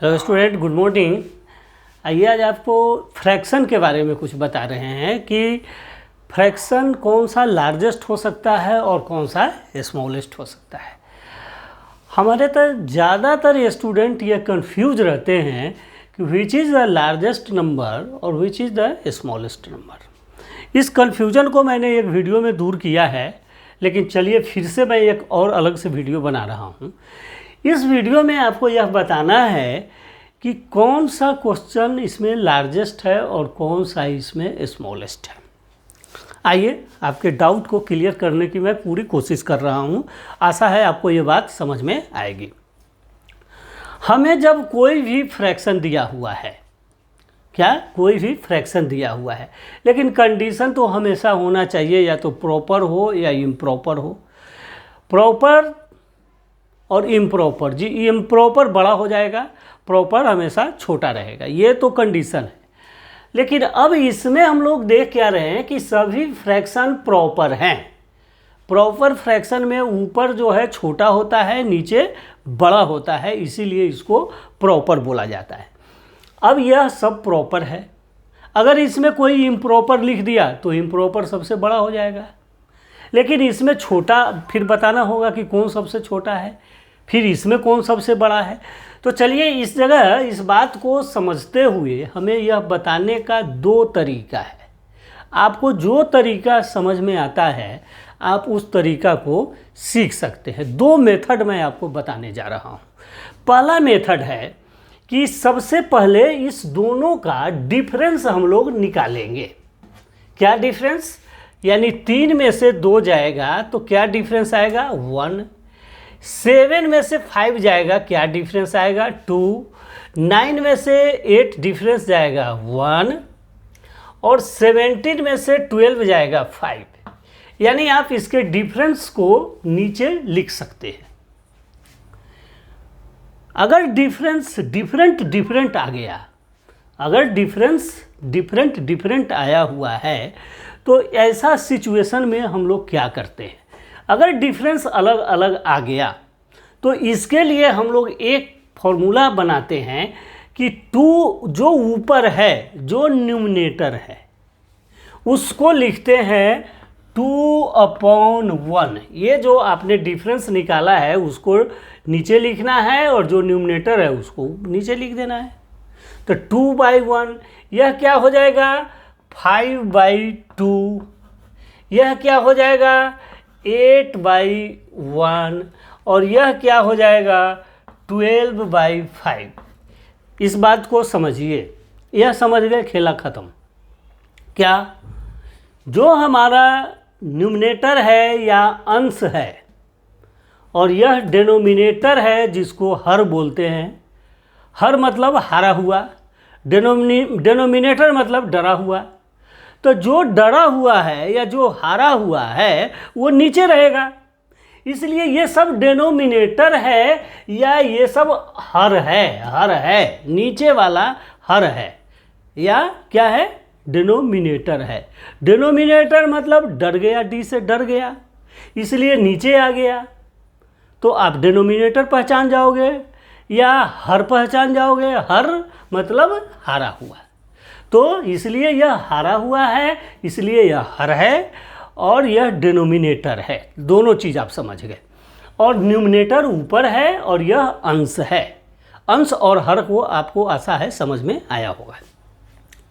Hello student, good morning. आइए आज आपको फ्रैक्शन के बारे में कुछ बता रहे हैं कि फ्रैक्शन कौन सा लार्जेस्ट हो सकता है और कौन सा स्मॉलेस्ट हो सकता है। हमारे तक ज़्यादातर स्टूडेंट ये कंफ्यूज रहते हैं कि which is the largest number और which is the smallest number. इस कन्फ्यूजन को मैंने एक वीडियो में दूर किया है, लेकिन चलिए फिर से मैं एक और अलग से वीडियो बना रहा हूँ। इस वीडियो में आपको यह बताना है कि कौन सा क्वेश्चन इसमें लार्जेस्ट है और कौन सा इसमें स्मॉलेस्ट है। आइए आपके डाउट को क्लियर करने की मैं पूरी कोशिश कर रहा हूँ। आशा है आपको ये बात समझ में आएगी। हमें जब कोई भी फ्रैक्शन दिया हुआ है, कोई भी फ्रैक्शन दिया हुआ है, लेकिन कंडीशन तो हमेशा होना चाहिए या तो प्रॉपर हो या इम्प्रॉपर हो। प्रॉपर और इम्प्रॉपर, जी इम्प्रॉपर बड़ा हो जाएगा, प्रॉपर हमेशा छोटा रहेगा, ये तो कंडीशन है। लेकिन अब इसमें हम लोग देख क्या रहे हैं कि सभी फ्रैक्शन प्रॉपर हैं। प्रॉपर फ्रैक्शन में ऊपर जो है छोटा होता है, नीचे बड़ा होता है, इसीलिए इसको प्रॉपर बोला जाता है। अब यह सब प्रॉपर है। अगर इसमें कोई इम्प्रॉपर लिख दिया तो इम्प्रॉपर सबसे बड़ा हो जाएगा, लेकिन इसमें छोटा फिर बताना होगा कि कौन सबसे छोटा है, फिर इसमें कौन सबसे बड़ा है। तो चलिए इस जगह इस बात को समझते हुए हमें यह बताने का दो तरीका है। आपको जो तरीका समझ में आता है आप उस तरीका को सीख सकते हैं। दो मेथड मैं आपको बताने जा रहा हूँ। पहला मेथड है कि सबसे पहले इस दोनों का डिफरेंस हम लोग निकालेंगे। क्या डिफरेंस? यानी 3 में से 2 जाएगा तो क्या डिफरेंस आएगा? 1। 7 में से 5 जाएगा, क्या डिफरेंस आएगा? 2। 9 में से 8 डिफरेंस जाएगा 1। और 17 में से 12 जाएगा 5। यानी आप इसके डिफरेंस को नीचे लिख सकते हैं। अगर डिफरेंस डिफरेंट आ गया, अगर डिफरेंस डिफरेंट आया हुआ है तो ऐसा सिचुएशन में हम लोग क्या करते हैं? अगर डिफरेंस अलग अलग आ गया तो इसके लिए हम लोग एक फॉर्मूला बनाते हैं कि 2 जो ऊपर है, जो न्यूमरेटर है, उसको लिखते हैं 2/1। ये जो आपने डिफरेंस निकाला है उसको नीचे लिखना है और जो न्यूमरेटर है उसको नीचे लिख देना है। तो 2/1 यह क्या हो जाएगा? 5/2। यह क्या हो जाएगा? 8/1। और यह क्या हो जाएगा? 12/5। इस बात को समझिए। यह समझ गए, खेला ख़त्म। क्या जो हमारा न्यूमरेटर है या अंश है और यह डिनोमिनेटर है जिसको हर बोलते हैं। हर मतलब हारा हुआ, डिनोमिनेटर मतलब डरा हुआ। तो जो डरा हुआ है या जो हारा हुआ है वो नीचे रहेगा, इसलिए ये सब डिनोमिनेटर है या ये सब हर है, नीचे वाला हर है या क्या है? डिनोमिनेटर है। डिनोमिनेटर मतलब डर गया, डी से डर गया, इसलिए नीचे आ गया। तो आप डिनोमिनेटर पहचान जाओगे या हर पहचान जाओगे। हर मतलब हारा हुआ, तो इसलिए यह हारा हुआ है, इसलिए यह हर है और यह डिनोमिनेटर है। दोनों चीज़ आप समझ गए। और न्यूमरेटर ऊपर है और यह अंश है। अंश और हर को आपको आशा है समझ में आया होगा।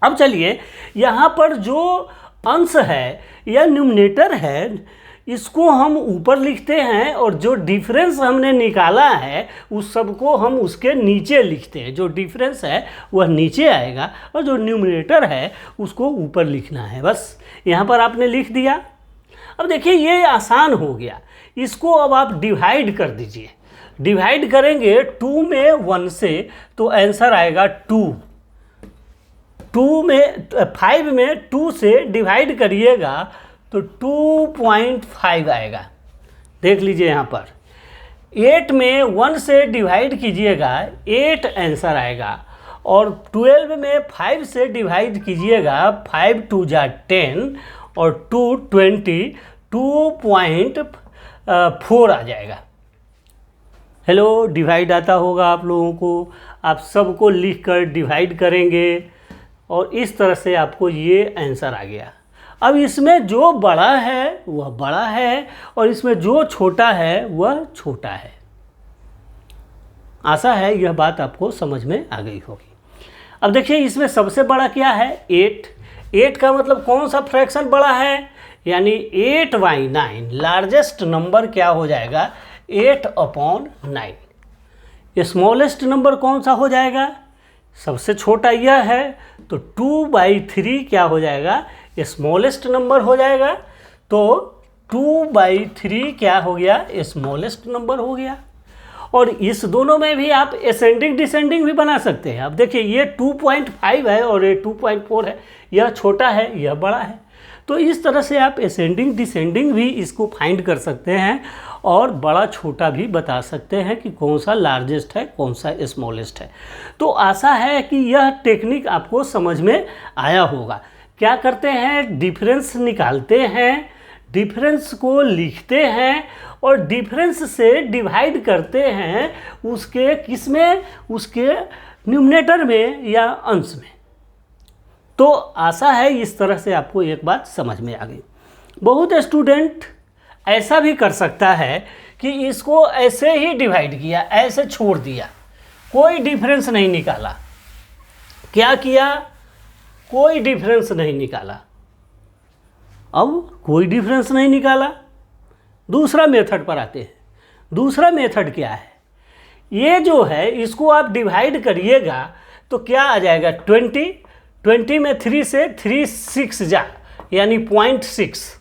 अब चलिए यहाँ पर जो अंश है या न्यूमरेटर है इसको हम ऊपर लिखते हैं और जो डिफरेंस हमने निकाला है उस सबको हम उसके नीचे लिखते हैं। जो डिफरेंस है वह नीचे आएगा और जो न्यूमरेटर है उसको ऊपर लिखना है। बस यहाँ पर आपने लिख दिया। अब देखिए ये आसान हो गया। इसको अब आप डिवाइड कर दीजिए। डिवाइड करेंगे 2 में 1 से तो आंसर आएगा 2। 5 में 2 से डिवाइड करिएगा तो 2.5 आएगा। देख लीजिए यहाँ पर 8 में 1 से डिवाइड कीजिएगा 8 आंसर आएगा। और 12 में 5 से डिवाइड कीजिएगा 5 2 जा 10 और 2 20, 2.4 आ जाएगा। हेलो, डिवाइड आता होगा आप लोगों को, आप सबको लिख कर डिवाइड करेंगे और इस तरह से आपको ये आंसर आ गया। अब इसमें जो बड़ा है वह बड़ा है और इसमें जो छोटा है वह छोटा है। आशा है यह बात आपको समझ में आ गई होगी। अब देखिए इसमें सबसे बड़ा क्या है, 8। 8 का मतलब कौन सा फ्रैक्शन बड़ा है, यानी 8/9 लार्जेस्ट नंबर क्या हो जाएगा, 8/9। स्मॉलेस्ट नंबर कौन सा हो जाएगा, सबसे छोटा यह है, तो 2/3 क्या हो जाएगा, स्मॉलेस्ट नंबर हो जाएगा। तो 2/3 क्या हो गया, स्मॉलेस्ट नंबर हो गया। और इस दोनों में भी आप असेंडिंग डिसेंडिंग भी बना सकते हैं। अब देखिए ये 2.5 है और ये 2.4 है, यह छोटा है यह बड़ा है। तो इस तरह से आप असेंडिंग डिसेंडिंग भी इसको फाइंड कर सकते हैं और बड़ा छोटा भी बता सकते हैं कि कौन सा लार्जेस्ट है कौन सा स्मॉलेस्ट है। तो आशा है कि यह टेक्निक आपको समझ में आया होगा। क्या करते हैं, डिफरेंस निकालते हैं, डिफरेंस को लिखते हैं और डिफरेंस से डिवाइड करते हैं उसके किस में, उसके न्यूमरेटर में या अंश में। तो आशा है इस तरह से आपको एक बात समझ में आ गई। बहुत स्टूडेंट ऐसा भी कर सकता है कि इसको ऐसे ही डिवाइड किया, ऐसे छोड़ दिया, कोई डिफरेंस नहीं निकाला। क्या किया, कोई डिफरेंस नहीं निकाला। अब कोई डिफरेंस नहीं निकाला, दूसरा मेथड पर आते हैं। दूसरा मेथड क्या है, ये जो है इसको आप डिवाइड करिएगा तो क्या आ जाएगा, 20 में 3 से 3 6 जा, यानी 0.6,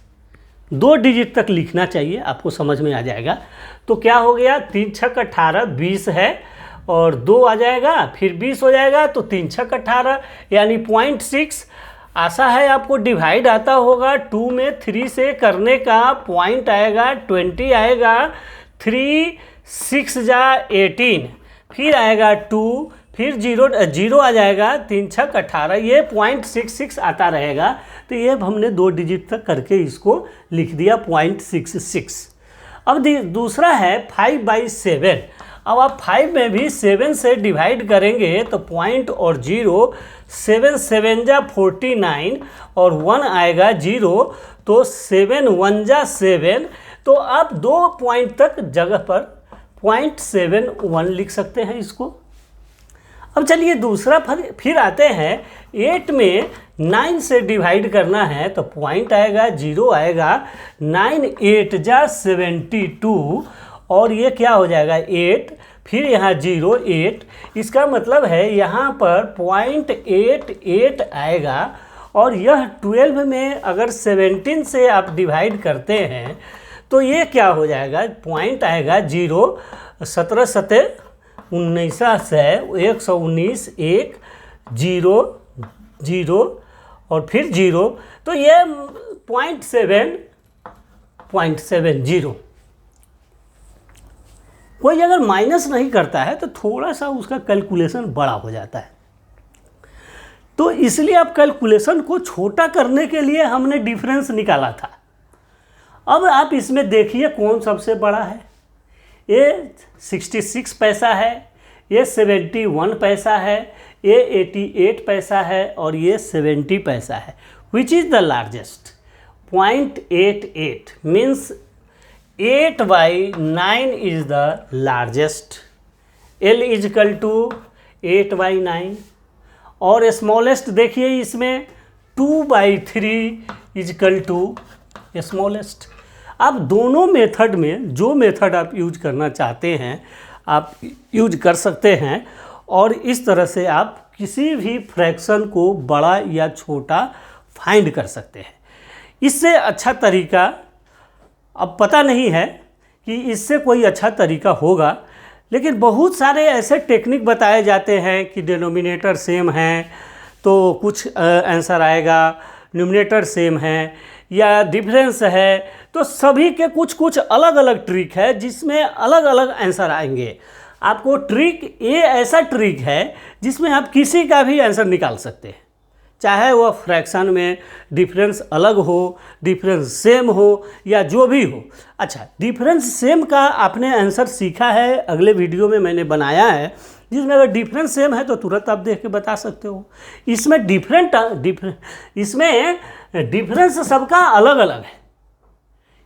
2 डिजिट तक लिखना चाहिए, आपको समझ में आ जाएगा। तो क्या हो गया, 3 छक 18, 20 है और 2 आ जाएगा, फिर 20 हो जाएगा, तो 3 छक 18 यानी 0.6। आशा है आपको डिवाइड आता होगा। 2 में 3 से करने का पॉइंट आएगा 20 आएगा, 3 6 जा 18, फिर आएगा 2, फिर 0 आ जाएगा, 3 छक 18, ये 0.66 आता रहेगा। तो ये हमने 2 डिजिट तक करके इसको लिख दिया 0.66। अब दूसरा है 5/7। अब आप 5 में भी 7 से डिवाइड करेंगे तो पॉइंट और 0, 7 7 जा 49 और 1 आएगा 0, तो 7 1 जा 7। तो आप 2 पॉइंट तक जगह पर 0.71 लिख सकते हैं इसको। अब चलिए दूसरा फिर आते हैं। 8 में 9 से डिवाइड करना है तो पॉइंट आएगा 0 आएगा, 9 8 जा 72 और ये क्या हो जाएगा 8, फिर यहाँ 0 8। इसका मतलब है यहाँ पर 0.88 आएगा। और यह 12 में अगर 17 से आप डिवाइड करते हैं तो ये क्या हो जाएगा, पॉइंट आएगा 0, 17 7 19 से 119 1 0 0 और फिर 0, तो ये 0.70। कोई अगर माइनस नहीं करता है तो थोड़ा सा उसका कैलकुलेशन बड़ा हो जाता है। तो इसलिए आप कैलकुलेशन को छोटा करने के लिए हमने डिफरेंस निकाला था। अब आप इसमें देखिए कौन सबसे बड़ा है। ये 66 पैसा है, ये 71 पैसा है, ये 88 पैसा है और ये 70 पैसा है। Which is the largest, 0.88 means 8/9 is the largest. L is equal to 8/9। और स्मॉलेस्ट देखिए इसमें 2/3 इजकल टू स्मॉलेस्ट। आप दोनों मेथड में जो मेथड आप यूज करना चाहते हैं आप यूज कर सकते हैं और इस तरह से आप किसी भी फ्रैक्शन को बड़ा या छोटा फाइंड कर सकते हैं। इससे अच्छा तरीका अब पता नहीं है कि इससे कोई अच्छा तरीका होगा, लेकिन बहुत सारे ऐसे टेक्निक बताए जाते हैं कि डिनोमिनेटर सेम है तो कुछ आंसर आएगा, न्यूमरेटर सेम है या डिफरेंस है, तो सभी के कुछ कुछ अलग अलग ट्रिक है जिसमें अलग अलग आंसर आएंगे। आपको ट्रिक ये ऐसा ट्रिक है जिसमें आप किसी का भी आंसर निकाल सकते हैं, चाहे वह फ्रैक्शन में डिफरेंस अलग हो, डिफरेंस सेम हो या जो भी हो। अच्छा, डिफरेंस सेम का आपने आंसर सीखा है, अगले वीडियो में मैंने बनाया है, जिसमें अगर डिफरेंस सेम है तो तुरंत आप देख के बता सकते हो। इसमें इसमें डिफरेंस सबका अलग अलग है,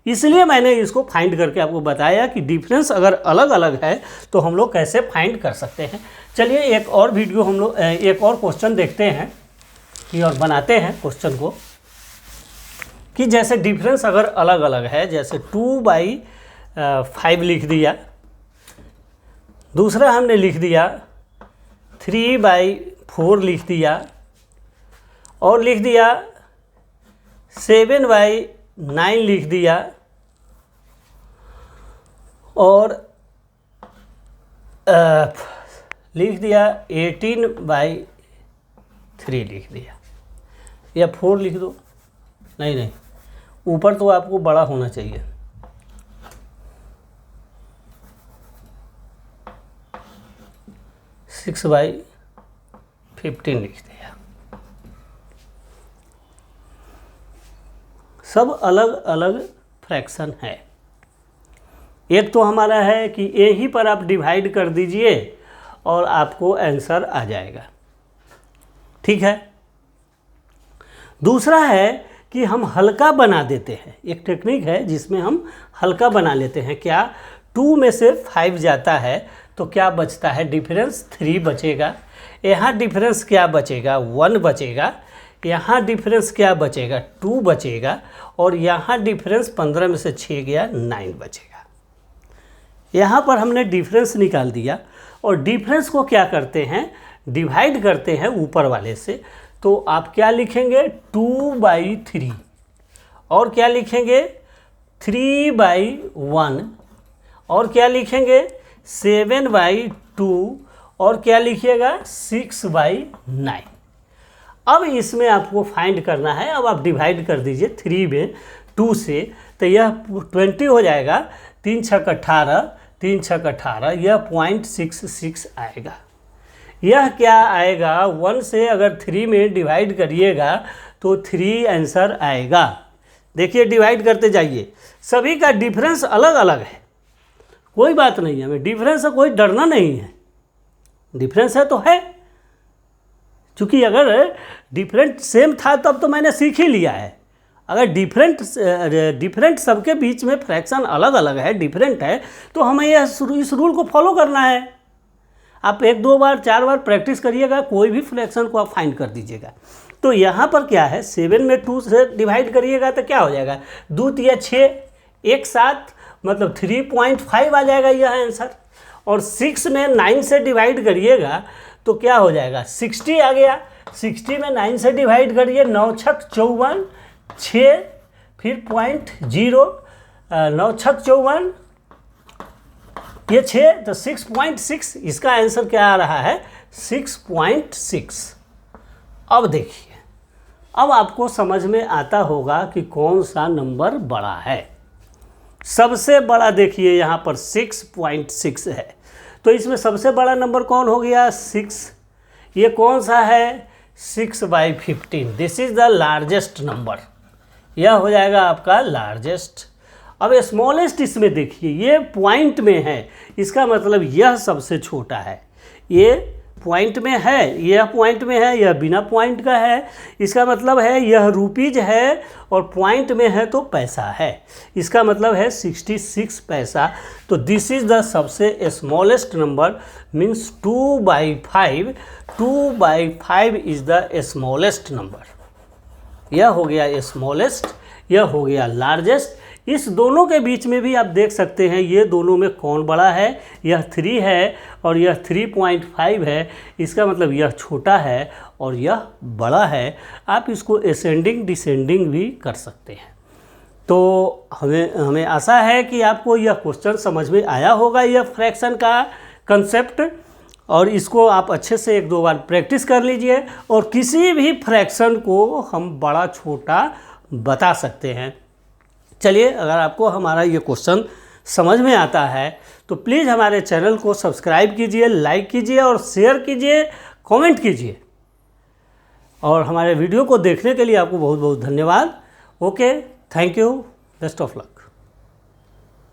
इसलिए मैंने इसको फाइंड करके आपको बताया कि डिफरेंस अगर अलग अलग है तो हम लोग कैसे फाइंड कर सकते हैं। चलिए एक और वीडियो हम लोग एक और क्वेश्चन देखते हैं कि और बनाते हैं क्वेश्चन को, कि जैसे डिफरेंस अगर अलग अलग है, जैसे 2/5 लिख दिया, दूसरा हमने लिख दिया 3/4 लिख दिया, और लिख दिया 7/9 लिख दिया, और लिख दिया 18/3 लिख दिया, या 4 लिख दो। नहीं, ऊपर तो आपको बड़ा होना चाहिए। सिक्स बाई 15 लिख दिया। सब अलग अलग फ्रैक्शन है। एक तो हमारा है कि यहीं पर आप डिवाइड कर दीजिए और आपको आंसर आ जाएगा, ठीक है। दूसरा है कि हम हल्का बना देते हैं, एक टेक्निक है जिसमें हम हल्का बना लेते हैं। क्या, 2 में से 5 जाता है तो क्या बचता है, डिफरेंस 3 बचेगा। यहाँ डिफरेंस क्या बचेगा, 1 बचेगा। यहाँ डिफरेंस क्या बचेगा, 2 बचेगा। और यहाँ डिफरेंस 15 में से 6 गया, 9 बचेगा। यहाँ पर हमने डिफरेंस निकाल दिया, और डिफरेंस को क्या करते हैं, डिवाइड करते हैं ऊपर वाले से। तो आप क्या लिखेंगे, 2/3, और क्या लिखेंगे 3/1, और क्या लिखेंगे 7/2, और क्या लिखिएगा 6/9। अब इसमें आपको फाइंड करना है। अब आप डिवाइड कर दीजिए 3 में 2 से, तो यह 20 हो जाएगा। 3 छक 18, 3 छक 18, यह 0.66 आएगा। यह क्या आएगा, 1 से अगर 3 में डिवाइड करिएगा तो 3 आंसर आएगा। देखिए डिवाइड करते जाइए, सभी का डिफरेंस अलग अलग है, कोई बात नहीं है, हमें डिफरेंस से कोई डरना नहीं है। डिफरेंस है तो है, क्योंकि अगर डिफरेंट सेम था तब तो मैंने सीख ही लिया है। अगर डिफरेंट सबके बीच में फ्रैक्शन अलग अलग है, डिफरेंट है, तो हमें इस रूल को फॉलो करना है। आप 1, 2 बार 4 बार प्रैक्टिस करिएगा, कोई भी फ्रैक्शन को आप फाइंड कर दीजिएगा। तो यहाँ पर क्या है, 7 में 2 से डिवाइड करिएगा तो क्या हो जाएगा, 2 या 6 एक साथ, मतलब 3.5 आ जाएगा यह आंसर। और 6 में 9 से डिवाइड करिएगा तो क्या हो जाएगा, 60 आ गया। 60 में 9 से डिवाइड करिए, 9 छक 54, 6 फिर 0.0, 9 छक 54, ये 6 तो 6.6, इसका आंसर क्या आ रहा है 6.6। अब देखिए, अब आपको समझ में आता होगा कि कौन सा नंबर बड़ा है। सबसे बड़ा देखिए यहाँ पर 6.6 है, तो इसमें सबसे बड़ा नंबर कौन हो गया, 6। ये कौन सा है, 6/15। This is the largest number, यह हो जाएगा आपका लार्जेस्ट। अब स्मॉलेस्ट इसमें देखिए, ये पॉइंट में है, इसका मतलब यह सबसे छोटा है। ये पॉइंट में है, यह पॉइंट में है, यह बिना पॉइंट का है। इसका मतलब है यह रुपीज है और पॉइंट में है तो पैसा है। इसका मतलब है 66 पैसा। तो दिस इज द सबसे smallest number, means 2/5। 2/5 is the smallest number. यह हो गया स्मॉलेस्ट, यह हो गया लार्जेस्ट। इस दोनों के बीच में भी आप देख सकते हैं ये दोनों में कौन बड़ा है, यह 3 है और यह 3.5 है। इसका मतलब यह छोटा है और यह बड़ा है। आप इसको असेंडिंग डिसेंडिंग भी कर सकते हैं। तो हमें आशा है कि आपको यह क्वेश्चन समझ में आया होगा, यह फ्रैक्शन का कंसेप्ट, और इसको आप अच्छे से 1-2 बार प्रैक्टिस कर लीजिए। और किसी भी फ्रैक्शन को हम बड़ा छोटा बता सकते हैं। चलिए, अगर आपको हमारा ये क्वेश्चन समझ में आता है तो प्लीज़ हमारे चैनल को सब्सक्राइब कीजिए, लाइक कीजिए और शेयर कीजिए, कमेंट कीजिए। और हमारे वीडियो को देखने के लिए आपको बहुत बहुत धन्यवाद। Okay, thank you, best of luck.